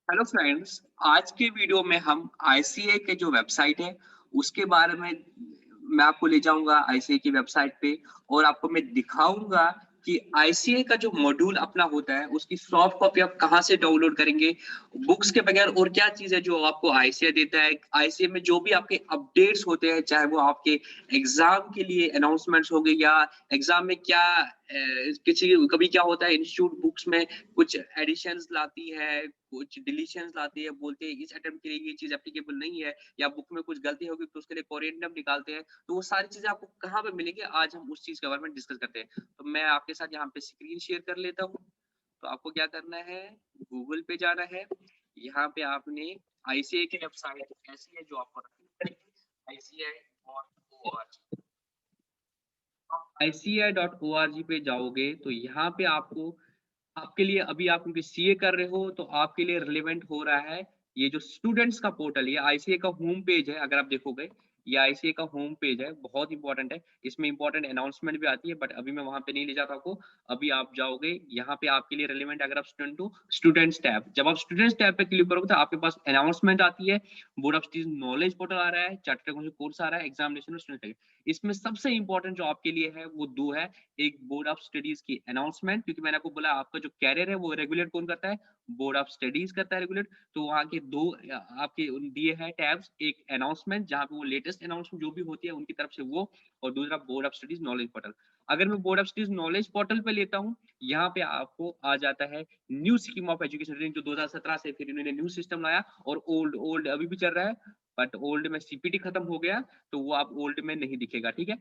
Hello friends. आज के video में हम आईसीए के जो वेबसाइट है उसके बारे में मैं आपको ले जाऊंगा आईसीए की वेबसाइट पे और आपको मैं दिखाऊंगा कि आईसीए का जो मॉड्यूल अपना होता है उसकी सॉफ्ट कॉपी आप कहाँ से डाउनलोड करेंगे बुक्स के बगैर। और क्या चीज है जो आपको आईसीए देता है, आईसीए में जो भी आपके अपडेट्स होते हैं, चाहे वो आपके एग्जाम के लिए अनाउंसमेंट्स हो गए या एग्जाम में क्या किसी कभी क्या होता है, इंस्टीट्यूट बुक्स में कुछ एडिशंस लाती है, कुछ डिलीशंस लाती है, बोलते हैं इस अटेम्प्ट के लिए ये चीज एप्लीकेबल नहीं है, या बुक में कुछ गलती होगी तो उसके लिए कोरिएंडम निकालते हैं। तो वो सारी चीजें आपको कहाँ पे मिलेंगे, आज हम उस चीज के बारे में डिस्कस करते हैं। तो मैं आपके साथ यहाँ पे स्क्रीन शेयर कर लेता हूँ। तो आपको क्या करना है, गूगल पे जाना है। यहाँ पे आपने आईसीआई की वेबसाइट ऐसी है जो आपको रखनी पड़ेगी, ICI.org। आप ICI.org पे जाओगे तो यहाँ पे आपको आपके लिए, अभी आप क्योंकि सीए कर रहे हो तो आपके लिए रिलेवेंट हो रहा है ये जो स्टूडेंट्स का पोर्टल, ये आईसीए का होम पेज है। अगर आप देखोगे ये आईसीए का होम पेज है, बहुत इंपॉर्टेंट है। इसमें इंपॉर्टेंट अनाउंसमेंट भी आती है, बट अभी मैं वहां पे नहीं ले जाता आपको। अभी आप जाओगे यहाँ पे, आपके लिए रिलेवेंट अगर आप स्टूडेंट हो, स्टूडेंट्स टैब। जब आप स्टूडेंट्स टैब पे क्लिक करोगे तो आपके पास अनाउंसमेंट आती है, board of studies knowledge portal आ रहा है, चार्टर्ड अकाउंटेंट कोर्स आ रहा है, एग्जामिनेशन और स्टूडेंट। इसमें सबसे इंपॉर्टेंट जो आपके लिए है वो दो है। एक बोर्ड ऑफ स्टडीज की अनाउंसमेंट, क्योंकि मैंने आपको बोला आपका जो कैरियर है वो रेगुलेट कौन करता है, बोर्ड ऑफ स्टडीज करता है रेगुलेट। तो वहाँ के दो आपके दिए हैं टैब्स, एक अनाउंसमेंट जहाँ पे वो लेटेस्ट अनाउंसमेंट जो भी होती है उनकी तरफ से वो, और दूसरा board of studies knowledge portal. अगर मैं board of studies knowledge portal पे लेता हूँ, यहाँ पे आपको आ जाता है new scheme of education training, जो 2017 से फिर इन्होंने न्यू सिस्टम लाया, और ओल्ड ओल्ड अभी भी चल रहा है, बट ओल्ड में सीपीटी खत्म हो गया तो वो आप ओल्ड में नहीं दिखेगा। ठीक है,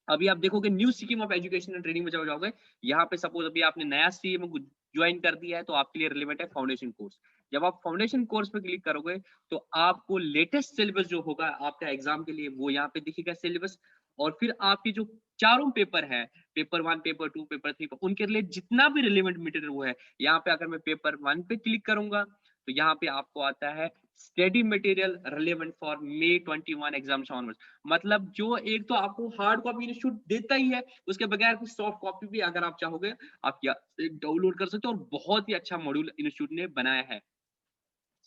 अभी आप देखोगे new scheme of education and training में जब जाओगे, यहाँ पे सपोज अभी आपने नया सीए में ज्वाइन कर दिया है तो आपके लिए रिलेवेंट है फाउंडेशन कोर्स। जब आप फाउंडेशन कोर्स पे क्लिक करोगे तो आपको लेटेस्ट सिलेबस जो होगा आपका एग्जाम के लिए वो यहाँ पे दिखेगा सिलेबस। और फिर आपके जो चारों पेपर है, पेपर 1, पेपर 2, पेपर 3, उनके लिए जितना भी रिलेवेंट मटेरियल वो है यहाँ पे। अगर मैं पेपर 1 पे क्लिक करूंगा तो यहाँ पे आपको आता है study material relevant for May 21 exam onwards. मतलब जो एक तो आपको हार्ड कॉपी इंस्टीट्यूट देता ही है, उसके बगैर भी सॉफ्ट कॉपी भी अगर आप चाहोगे आप डाउनलोड कर सकते हो। और बहुत ही अच्छा मॉड्यूल इंस्टीट्यूट ने बनाया है।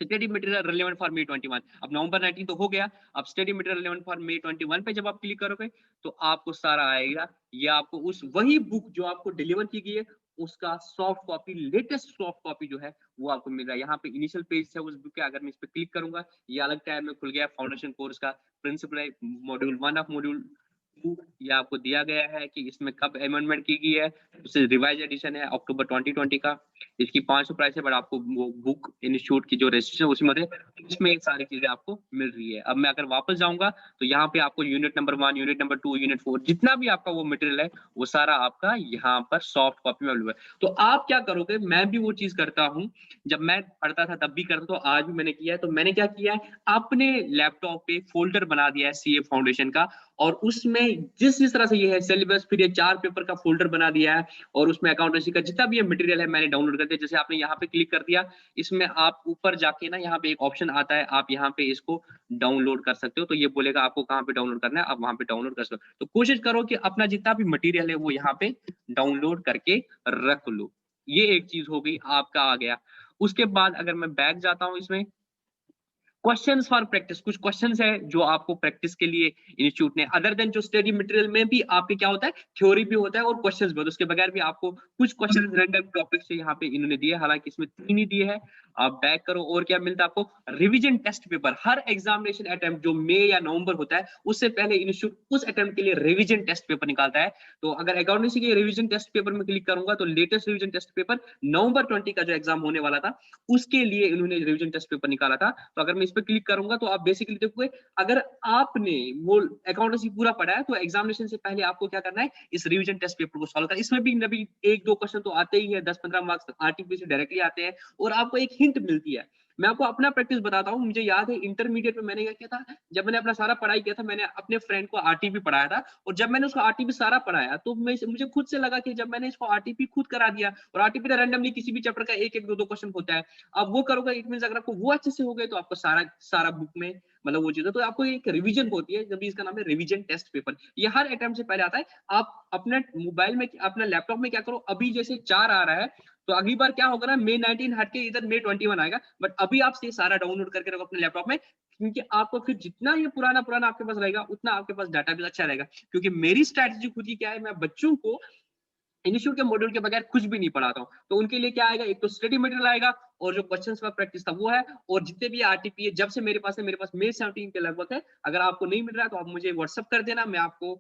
Study material relevant for May 21, अब नवंबर 19 तो हो गया। अब study material relevant for May 21 पे जब आप क्लिक करोगे तो आपको सारा आएगा। ये आपको उस वही बुक जो आपको डिलीवर की गई है उसका soft copy, latest soft copy जो है वो आपको मिल रहा है। यहाँ पे इनिशियल पेज है उस बुक के, अगर मैं इस पे क्लिक करूंगा ये अलग टैब में खुल गया, फाउंडेशन कोर्स का प्रिंसिपल है, मॉड्यूल 1 ऑफ मॉड्यूल 2। ये आपको दिया गया है कि इसमें कब अमेंडमेंट की गई है, उसे रिवाइज एडिशन है अक्टूबर 2020 का। इसकी 500 प्राइस है, बट आपको वो बुक इंस्टीट्यूट की जो रजिस्ट्रेशन उसी में इसमें ये सारी चीजें आपको मिल रही है। अब मैं अगर वापस जाऊंगा तो यहाँ पे आपको unit number 1, unit number 2, unit 4 जितना भी आपका वो मटेरियल है वो सारा आपका यहाँ पर सॉफ्ट कॉपी में अवेलेबल है। तो आप क्या करोगे, मैं भी वो चीज करता हूँ, जब मैं पढ़ता था तब भी करता, तो आज भी मैंने किया है। तो मैंने क्या किया है, अपने लैपटॉप पे फोल्डर बना दिया है सीए फाउंडेशन का, और उसमें जिस तरह से ये है सिलेबस, फिर ये 4 पेपर का फोल्डर बना दिया है, और उसमें अकाउंटेंसी का जितना भी ये मटेरियल है मैंने डाउनलोड कर दिया। जैसे आपने यहाँ पे क्लिक कर दिया, इसमें आप ऊपर जाके ना यहाँ पे एक ऑप्शन आता है, आप यहाँ पे इसको डाउनलोड कर सकते हो। तो ये बोलेगा आपको कहाँ पे डाउनलोड करना है, आप वहां पे डाउनलोड कर सकते हो। तो कोशिश करो कि अपना जितना भी मटेरियल है वो यहाँ पे डाउनलोड करके रख लो। ये एक चीज हो गई, आपका आ गया। उसके बाद अगर मैं बैक जाता हूँ, इसमें क्वेश्चंस फॉर प्रैक्टिस, कुछ क्वेश्चंस है जो आपको प्रैक्टिस के लिए इंस्टीट्यूट ने, अदर देन जो स्टडी मटेरियल में भी आपके क्या होता है, थ्योरी भी होता है और क्वेश्चंस भी होता है, उसके बगैर भी आपको कुछ क्वेश्चन रैंडम टॉपिक से यहाँ पे इन्होंने दिए, हालांकि इसमें 3 ही दिए हैं। आप बैक करो और क्या मिलता है आपको, रिवीजन टेस्ट पेपर। हर एग्जामिनेशन अटेम्प्ट जो मई या नवंबर होता है उससे पहले इंस्टीट्यूट उस अटेम्प्ट के लिए रिवीजन टेस्ट पेपर निकालता है। तो अगर अकाउंटेंसी के रिवीजन टेस्ट पेपर में क्लिक करूंगा तो लेटेस्ट रिवीजन टेस्ट पेपर नवंबर 20 का जो एग्जाम होने वाला था उसके लिए इन्होंने रिवीजन टेस्ट पेपर निकाला था। तो अगर मैं इस पर क्लिक करूंगा तो आप बेसिकली देखोगे, अगर आपने वो अकाउंटेंसी पूरा पढ़ा है तो एग्जामिनेशन से पहले आपको क्या करना है, इस रिवीजन टेस्ट पेपर को सॉल्व करना। इसमें भी नबी 1-2 क्वेश्चन तो आते ही है, 10-15 मार्क्स आरटीपी से डायरेक्टली आते हैं, और आपको एक हिंट मिलती है। मैं आपको अपना प्रैक्टिस बताता हूँ, मुझे याद है इंटरमीडिएट में मैंने क्या किया था, जब मैंने अपना सारा पढ़ाई किया था, मैंने अपने फ्रेंड को आरटीपी पढ़ाया था, और जब मैंने उसको आरटीपी सारा पढ़ाया तो मुझे खुद से लगा कि जब मैंने इसको आरटीपी खुद करा दिया, और आरटीपी का रैंडमली किसी भी चैप्टर का 1-1, 2-2 क्वेश्चन होता है, आप वो करोगे, इट मींस अगर आपको वो अच्छे से हो गए तो आपको सारा सारा बुक में मतलब वो चीज है। तो आपको एक रिवीजन होती है, जब इसका नाम है रिवीजन टेस्ट पेपर, ये हर अटेम्प्ट से पहले आता है। आप अपने मोबाइल में, अपना लैपटॉप में क्या करो, अभी जैसे 4 आ रहा है तो अगली बार क्या होगा ना, May 19 हट के इधर May 21 आएगा। बट अभी आप ये सारा डाउनलोड करके रखो अपने लैपटॉप में, क्योंकि आपको फिर जितना ये पुराना पुराना आपके पास रहेगा उतना आपके पास डाटा भी अच्छा रहेगा। क्योंकि मेरी स्ट्रैटेजी खुद की क्या है, मैं बच्चों को इंस्टीट्यूट के मॉड्यूल के बगैर कुछ भी नहीं पढ़ाता हूँ। तो उनके लिए क्या आएगा, एक तो स्टडी मटेरियल आएगा और जो क्वेश्चंस का प्रैक्टिस था वो है, और जितने भी आरटीपी है जब से मेरे पास है, मेरे पास May 17 के लगभग है। अगर आपको नहीं मिल रहा है तो आप मुझे व्हाट्सअप कर देना, मैं आपको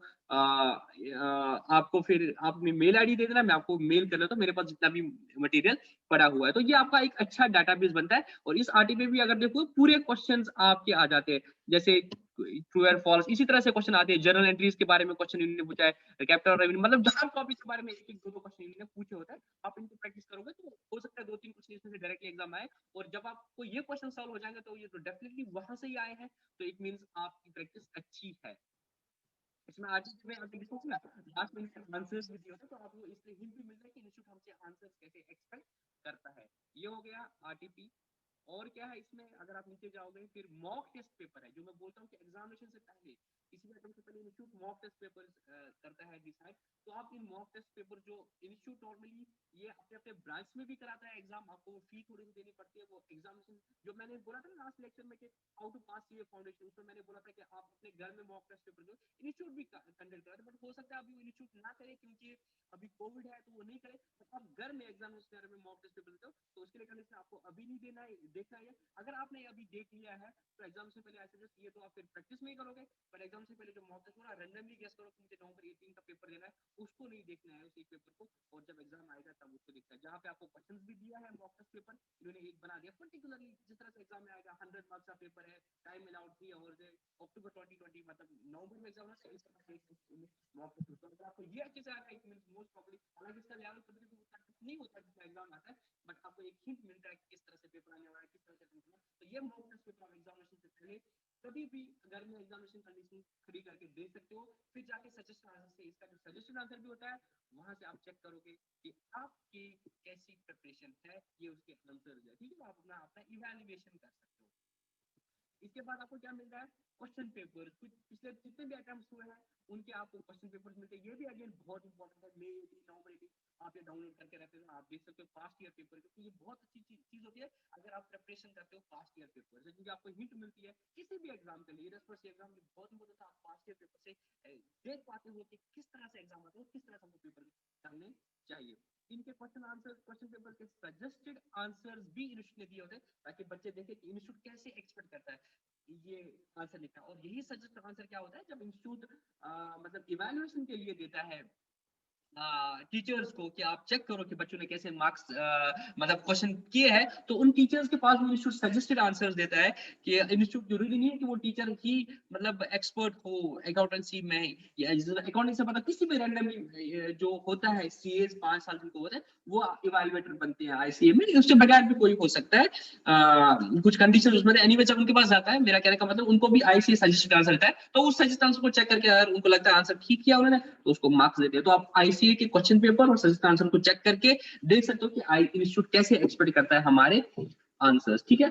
आपको फिर आप अपनी मेल आईडी दे देना, मैं आपको मेल कर लेता हूँ मेरे पास जितना भी मटेरियल पड़ा हुआ है। तो ये आपका एक अच्छा डाटाबेस बनता है। और इस आरटीपी भी अगर देखो पूरे क्वेश्चंस आपके आ जाते हैं, जैसे ट्रू और फॉल्स, इसी तरह से क्वेश्चन आते हैं। जर्नल एंट्रीज के बारे में क्वेश्चन इन्होंने पूछा है, कैपिटल रेवेन्यू, मतलब जहां टॉपिक के बारे में एक एक दो दो क्वेश्चन इन्होंने पूछे होते हैं। आप इनको प्रैक्टिस करोगे तो हो सकता है 2-3 क्वेश्चन इसमें से डायरेक्टली एग्जाम आए। और जब आपको ये क्वेश्चन सॉल्व हो जाएंगे तो ये तो डेफिनेटली वहां से ही आए हैं, तो इट मींस आपकी प्रैक्टिस अच्छी है। इसमें आज में आप डिस्कस ना लास्ट में आंसर्स भी दिए होते, तो आपको इससे हिंट भी मिल रहा है कि इंस्टीट्यूट हमसे आंसर्स कैसे एक्सपेक्ट करता है। ये हो गया आरटीपी। और क्या है इसमें, अगर आप नीचे जाओगे फिर मॉक टेस्ट पेपर है, जो मैं बोलता हूँ कि एग्जामिनेशन से पहले, किसी भी अटेम्प्ट से पहले इंस्टीट्यूट मॉक टेस्ट पेपर करता है डिसाइड। तो आप इन मॉक टेस्ट पेपर जो इंस्टीट्यूट नॉर्मली ये अपने अपने ब्रांच में भी कराता है एग्जाम, आपको वो फी थोड़ी सी देनी पड़ती है। वो एग्जामिनेशन जो मैंने बोला था ना लास्ट लेक्चर में कि how to pass CA foundation, उसमें मैंने बोला था कि आप अपने घर में मॉक टेस्ट पेपर जो इंस्टीट्यूट भी कंडक्ट कराते, बट हो सकता है अभी इंस्टीट्यूट ना करे क्योंकि अभी कोविड है तो वो नहीं करे। तो आप घर में एग्जामिनेशन में मॉक टेस्ट पेपर देते हो, तो उसके लिए कंडीशन आपको अभी नहीं देना है, देखना है। अगर आपने अभी देख लिया है तो एग्जाम से पहले ऐसे ये तो आप फिर प्रैक्टिस में ही करोगे, पर एग्जाम से पहले जो मॉक टेस्ट हो रहा रैंडमली गेस करो कि मुझे नवंबर 18 का पेपर देना है, उसको नहीं देखना है उस एक पेपर को। और जब एग्जाम आएगा तब उसको देखना है, जहाँ पे आपको क्वेश्चंस भी दिया है मॉक टेस्ट पेपर इन्होंने एक बना दिया पर्टिकुलरली जिस तरह से एग्जाम में आएगा। 100 मार्क्स का पेपर है, टाइम अलाउड 3 आवर्स है, अक्टूबर 2020 मतलब नवंबर में एग्जाम है, तो इस तरह से मॉक टेस्ट पेपर अगर आपको ये अच्छे से आता है इट मींस मोस्ट प्रोबब्ली, हालांकि इसका लेवल पता नहीं होता जितना एग्जाम आता है, बट आपको एक हिंट मिलता है कि किस तरह से पेपर आने वाला है, किस तरह से पूछना। तो ये मॉक टेस्ट पेपर आप एग्जामिनेशन से पहले कभी भी घर में एग्जामिनेशन कंडीशन खड़ी करके दे सकते हो। फिर जाके सजेशन आंसर से इसका जो सजेशन आंसर भी होता है वहां से आप चेक करोगे कि आपकी कैसी प्रिपरेशन है, ये उसके आंसर है। ठीक है, आप अपना अपना इवैल्यूएशन कर सकते हो। इसके बाद आपको क्या मिल रहा है, क्वेश्चन पेपर। कुछ पिछले जितने भी अटेम्प्ट्स हुए हैं उनके आपको क्वेश्चन पेपर्स मिलते हैं। ये भी अगेन बहुत इंपॉर्टेंट है। May 18 नवंबर 18 आप ये डाउनलोड करके रखते हो, आप देख सकते हो पास्ट ईयर पेपर, क्योंकि ये बहुत अच्छी चीज होती है अगर आप प्रिपरेशन करते हो पास्ट ईयर पेपर से, क्योंकि आपको हिंट मिलती है किसी भी एग्जाम के लिए। रेस्पर्स एग्जाम में बहुत इंपॉर्टेंट है, आप पास्ट ईयर पेपर से देख पाते हो कि किस तरह से एग्जाम आते हैं, किस तरह से हमको पेपर करने चाहिए। इनके क्वेश्चन आंसर, क्वेश्चन पेपर के सजेस्टेड आंसर्स भी इंस्टीट्यूट ने दिए होते हैं, ताकि बच्चे देखें कि इंस्टीट्यूट कैसे एक्सपेक्ट करता है ये आंसर लिखना। और यही सजेस्ट आंसर क्या होता है, जब इंस्टीट्यूट मतलब इवैल्यूएशन के लिए देता है टीचर्स को कि आप चेक करो कि बच्चों ने कैसे मार्क्स मतलब क्वेश्चन किए हैं, तो उन टीचर्स के पास वो इंस्टीट्यूट सजेस्टेड आंसर्स देता है। कि इंस्टीट्यूट जरूरी नहीं है कि वो टीचर ही मतलब एक्सपर्ट हो अकाउंटेंसी में, या अकाउंटिंग से मतलब किसी भी रैंडमली जो होता है सीएस 5 साल जिनको होता है वो इवैल्यूएटर बनते हैं आईसीए में, उसके बगैर भी कोई हो सकता है। कुछ कंडीशन उसमें एनीवे जब उनके पास जाता है, मेरा कहने का मतलब उनको भी आईसीए सजेस्टेड आंसर देता है, तो उस सजेस्ट आंसर को चेक करके अगर उनको लगता है आंसर ठीक किया उन्होंने तो उसको मार्क्स देते हैं। तो आप आईसीए के क्वेश्चन पेपर और सजेस्ट आंसर को चेक करके देख सकते हो कि इंस्टीट्यूट कैसे एक्सपेक्ट करता है हमारे आंसर्स। ठीक है,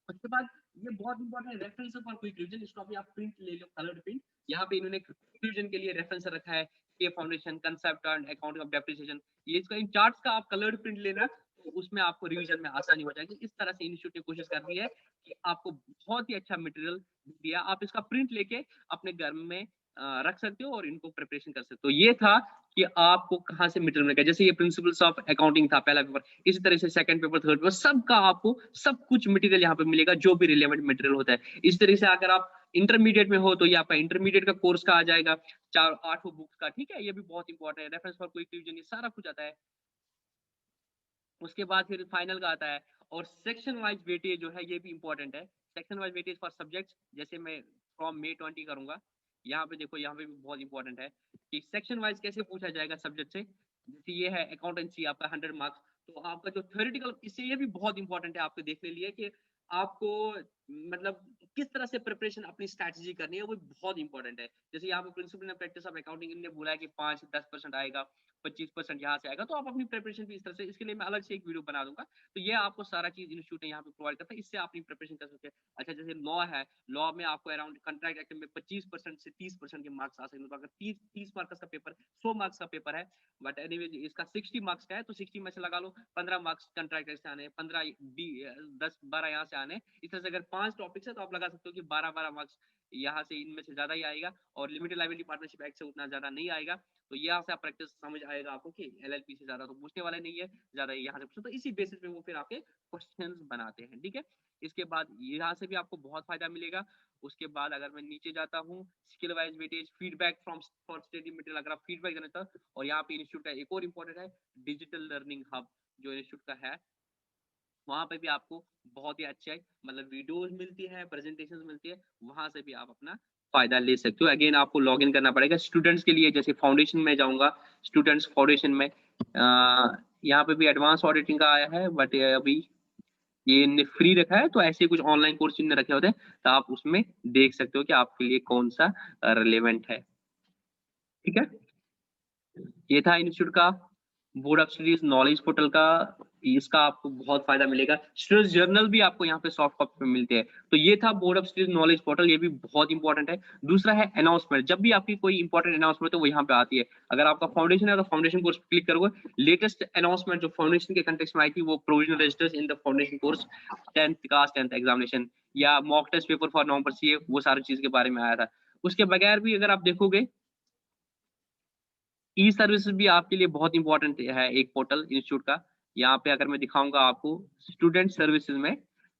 उसके बाद ये बहुत इंपॉर्टेंट है रेफरेंस फॉर क्विक रिवीजन। इसको अभी आप प्रिंट ले लो, कलर्ड प्रिंट। यहाँ पे इन्होंने क्विक रिवीजन के लिए रेफरेंस रखा है, के foundation, concept and accounting of depreciation. ये इसका इन चार्ट्स का आप कलर्ड प्रिंट लेना, तो उसमें आपको रिवीजन में आसानी हो जाएगी। इस तरह से इंस्टीट्यूट ने कोशिश कर दी है कि आपको बहुत ही अच्छा मटेरियल दिया, आप इसका प्रिंट लेके अपने घर में रख सकते हो और इनको प्रिपरेशन कर सकते हो। ये था कि आपको कहाँ से मटेरियल मिलेगा। जैसे ये प्रिंसिपल्स ऑफ अकाउंटिंग था पहला पेपर, इसी तरह से सेकंड पेपर, थर्ड पेपर, सबका आपको सब कुछ मटेरियल यहाँ पे मिलेगा जो भी रिलेवेंट मटेरियल होता है। इस तरह से अगर आप इंटरमीडिएट में हो तो ये आपका इंटरमीडिएट का कोर्स का आ जाएगा 8 बुक्स का। ठीक है, ये भी बहुत इंपॉर्टेंट है। रेफरेंस फॉर क्विक रिवीजन, ये सारा कुछ आता है। उसके बाद फिर फाइनल का आता है। और सेक्शन वाइज वेटेज जो है ये भी इंपॉर्टेंट है। Section wise weightage for subjects, जैसे मैं फ्रॉम May 20 करूंगा, यहाँ पे देखो, यहाँ पे भी बहुत इंपॉर्टेंट है कि सेक्शन वाइज कैसे पूछा जाएगा सब्जेक्ट से। जैसे ये है अकाउंटेंसी, आपका 100 मार्क्स, तो आपका जो थ्योरेटिकल, इससे ये भी बहुत इंपॉर्टेंट है आपको देखने लिए कि आपको मतलब किस तरह से प्रिपरेशन अपनी स्ट्रैटेजी करनी है वो बहुत इंपॉर्टेंट है। जैसे यहाँ पे प्रिंसिपल प्रैक्टिस ऑफ अकाउंटिंग ने बोला है कि 5-10% आएगा, 25% यहाँ से आएगा, तो आप अपनी प्रिपरेशन भी इस तरह से, इसके लिए मैं अलग से एक वीडियो बना दूंगा। तो ये आपको सारा चीज इंस्टीट्यूट यहाँ पे प्रोवाइड करता है, इससे आप अपनी प्रिपरेशन कर सकते हैं। अच्छा जैसे लॉ है, लॉ में आपको अराउंड कॉन्ट्रैक्ट एक्ट में 25% से 30% के मार्क्स आ सकते हैं। तो अगर 30 मार्क्स का पेपर, 100 मार्क्स का पेपर है, बट एनीवे इसका 60 मार्क्स का है, तो 60 में से लगा लो 15 मार्क्स कॉन्ट्रैक्ट एक्ट से आने, 15 10-12 यहाँ से आने। इस तरह से अगर 5 टॉपिक्स है तो आप लगा सकते हो कि 12-12 मार्क्स यहाँ से इनमें से ज्यादा ही आएगा, और लिमिटेड लाइबिलिटी पार्टनरशिप एक्ट से उतना ज्यादा नहीं आएगा। तो यहाँ से आप प्रैक्टिस समझ आएगा आपको कि एलएलपी से ज्यादा तो पूछने वाले नहीं है, ज्यादा यहाँ से पूछो, तो इसी बेसिस पे वो फिर आपके क्वेश्चंस बनाते हैं। ठीक है, इसके बाद यहाँ से भी आपको बहुत फायदा मिलेगा। उसके बाद अगर मैं नीचे जाता हूँ, skill wise weightage, feedback from for study material, अगर आप फीडबैक देना चाहते, और यहाँ पे इंस्टीट्यूट का एक और इम्पोर्टेंट है डिजिटल लर्निंग हब जो इंस्टीट्यूट का है, वहां पे भी आपको बहुत ही अच्छे मतलब वीडियोस मिलती है, प्रेजेंटेशंस मिलती है, वहां से भी आप अपना फायदा ले सकते हो। अगेन आपको लॉग इन करना पड़ेगा। स्टूडेंट्स के लिए जैसे फाउंडेशन में जाऊंगा, स्टूडेंट्स फाउंडेशन में यहाँ पे भी एडवांस ऑडिटिंग का आया है, बट अभी ये इनने फ्री रखा है, तो ऐसे कुछ ऑनलाइन कोर्स इनने रखे होते हैं, तो आप उसमें देख सकते हो कि आपके लिए कौन सा रिलेवेंट है। ठीक है, ये था इंस्टीट्यूट का board of studies knowledge portal का, इसका आपको बहुत फायदा मिलेगा। स्टूडेंट्स जर्नल भी आपको यहाँ पे सॉफ्ट कॉपी में मिलते हैं। तो ये था board of studies knowledge portal, ये भी बहुत इंपॉर्टेंट है। दूसरा है अनाउंसमेंट, जब भी आपकी कोई इंपॉर्टेंट अनाउंसमेंट है तो वो यहाँ पे आती है। अगर आपका फाउंडेशन है तो फाउंडेशन कोर्स क्लिक करोगे, लेटेस्ट अनाउंसमेंट जो फाउंडेशन के कंटेक्स्ट में आई थी, वो provisional registers in the foundation course 10th examination या mock test paper for November CA, वो सारी चीज के बारे में आया था। उसके बगैर भी अगर आप देखोगे, ई सर्विसेज भी आपके लिए बहुत इंपॉर्टेंट है, एक पोर्टल इंस्टीट्यूट का। यहाँ पे अगर मैं दिखाऊंगा आपको स्टूडेंट सर्विसेज में,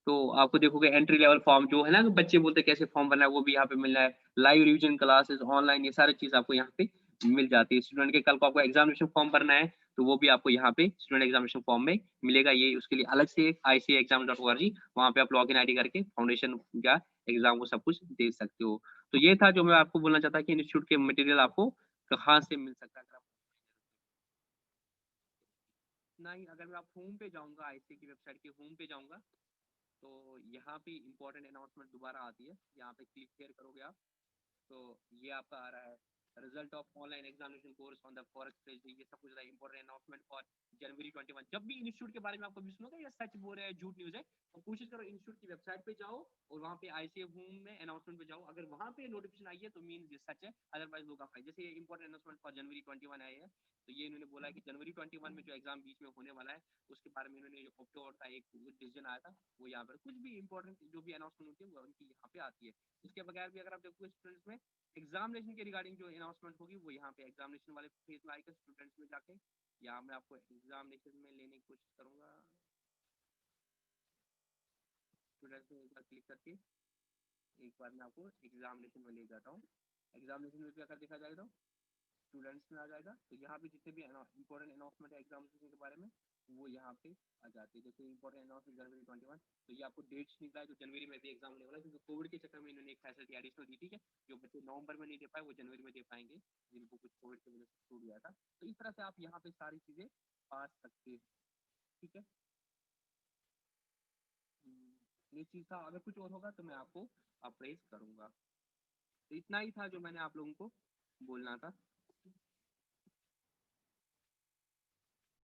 तो आपको देखोगे एंट्री लेवल फॉर्म जो है ना, बच्चे बोलते हैं कैसे फॉर्म भरना है, वो भी यहाँ पे मिल रहा है। लाइव रिविजन क्लासेस ऑनलाइन, ये सारी चीज आपको यहाँ पे मिल जाती है। स्टूडेंट के कल को आपको एग्जामिनेशन फॉर्म भरना है, तो वो भी आपको यहाँ पे स्टूडेंट एग्जामिनेशन फॉर्म में मिलेगा। ये उसके लिए अलग से ICAexam.org, वहाँ पे आप लॉग इन ID करके फाउंडेशन का एग्जाम को सब कुछ दे सकते हो। तो ये था जो मैं आपको बोलना चाहता कि इंस्टीट्यूट के मटेरियल आपको कहाँ से मिल सकता है। अगर आप नहीं, अगर मैं आप होम पे जाऊंगा, आईसी की वेबसाइट के होम पे जाऊंगा, तो यहाँ पे इंपॉर्टेंट अनाउंसमेंट दोबारा आती है। यहाँ पे क्लिक शेयर करोगे आप, तो ये आपका आ रहा है result of online examination course on the forex page. ये सब कुछ इंपॉर्टेंट अनाउंसमेंट फॉर जनवरी 21। जब भी इंस्टीट्यूट के बारे में आपको भी सुनोगे या सच बोल रहे हैं झूठ न्यूज है, तो कोशिश करो इंस्टीट्यूट की वेबसाइट पे जाओ और वहाँ पे आईसीए होम में अनाउंसमेंट पे जाओ। अगर वहाँ पे नोटिफिकेशन आई है तो मीन ये सच है, अदरवाइज लोग आप जैसे ये इंपॉर्टेंट अनाउंसमेंट फॉर जनवरी 21 आई है, तो ये इन्होंने बोला है कि जनवरी 21 में जो एग्जाम बीच में होने वाला है, उसके बारे में इन्होंने ऑक्टोबर का एक डिसीजन आया था, वो यहाँ पर कुछ भी इंपॉर्टेंट जो भी अनाउंसमेंट होती है वो उनकी यहाँ पे आती है। इसके बगैर भी अगर आप देखोगे स्टूडेंट्स में एग्जामिनेशन के रिगार्डिंग जो अनाउंसमेंट होगी, वो यहाँ पे एग्जामिनेशन वाले पेज में आएगा स्टूडेंट्स में जाके। यहाँ मैं आपको एग्जामिनेशन में लेने की कोशिश करूंगा, स्टूडेंट्स में एक बार क्लिक करके एक बार मैं आपको एग्जामिनेशन में ले जाता हूँ। एग्जामिनेशन में भी अगर देखा जाए तो स्टूडेंट्स में आ जाएगा, तो यहाँ पे जितने भी इंपॉर्टेंट अनाउंसमेंट है एग्जामिनेशन के बारे में, वो यहाँ पे आ जाती है। जैसे इंपॉर्टेंट अनाउंसमेंट जनवरी 21, तो ये आपको डेट्स निकला है जो जनवरी में भी एग्जाम होने वाला है, क्योंकि कोविड के चक्कर में इन्होंने एक फैसिलिटी एडिशनल दी थी, जो बच्चे नवंबर में नहीं दे पाए वो जनवरी में दे पाएंगे, जिनको कुछ कोविड की वजह से छूट गया था। तो इस तरह से आप यहाँ पे सारी चीजें पा सकते हैं। ठीक है, ये चीज था। अगर कुछ और होगा तो मैं आपको अप्रेस करूंगा। तो इतना ही था जो मैंने आप लोगों को बोलना था।